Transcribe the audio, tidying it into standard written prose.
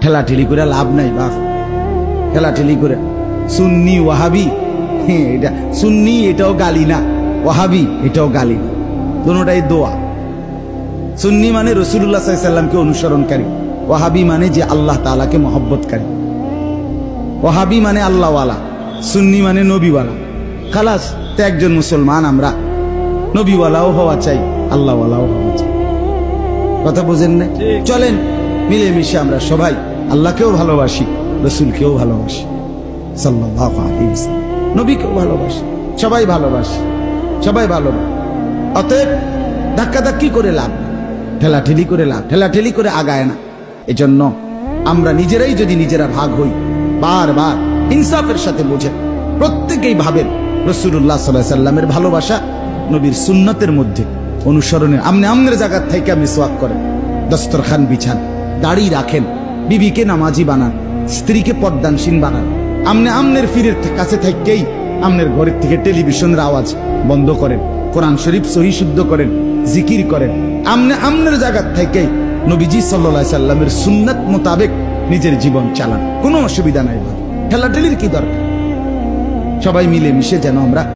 ঠেলাঠেলি করে লাভ নাই বাপ, ঠেলাঠেলি করে। সুন্নি ওয়াহাবি, এটা সুন্নি এটাও গালি না, ওয়াহাবি এটাও গালি না, দুটোটাই দোয়া। সুন্নি মানে রাসূলুল্লাহ সাল্লাল্লাহু আলাইহি ওয়াসাল্লামকে অনুসরণকারী, ওয়াহাবি মানে যে আল্লাহ তাআলাকে মহব্বতকারী। ওয়াহাবি মানে আল্লাহওয়ালা, সুন্নি মানে নবীওয়ালা। খালাস, তো একজন মুসলমান আমরা নবীওয়ালাও হওয়া চাই, আল্লাহওয়ালাও হওয়া চাই। কথা বুঝেন না? চলেন মিলেমিশে আমরা সবাই আল্লাহকেও ভালোবাসি, রসুলকেও ভালোবাসি, সাল্লাল্লাহু আলাইহি ওয়াসাল্লাম, নবীকেও ভালোবাসি, সবাই ভালোবাসি, সবাই ভালোবাসি। অতএব ধাক্কাধাক্কি করে লাভ, ঠেলাঠেলি করে লাভ, ঠেলাঠেলি করে আগায় না। এজন্য আমরা নিজেরাই যদি নিজেরা ভাগ হই, বারবার ইনসাফের সাথে বুঝেন, প্রত্যেকেই ভাবেন রাসূলুল্লাহ সাল্লাল্লাহু আলাইহি ওয়াসাল্লামের ভালোবাসা নবীর সুন্নতের মধ্যে অনুসরণের। আমনে আমনের জায়গার থেকে মিসওয়াক করেন, দস্তরখান বিছান, দাড়ি রাখেন, বিবিকে নামাজি বানান, স্ত্রীকে পর্দানসীন বানান। আমনে আমনের ফিরের কাছে থাকতেই আমনের ঘরের থেকে টেলিভিশনের আওয়াজ বন্ধ করেন, কোরআন শরীফ সহি শুদ্ধ করেন, জিকির করেন। আমনে আমনের জায়গার থেকেই নবীজি সাল্লাল্লাহু আলাইহি সাল্লামের সুন্নাত মোতাবেক নিজের জীবন চালান, কোনো অসুবিধা নাই। ঠেলাঠেলির কি দরকার? সবাই মিলে মিশে যেন আমরা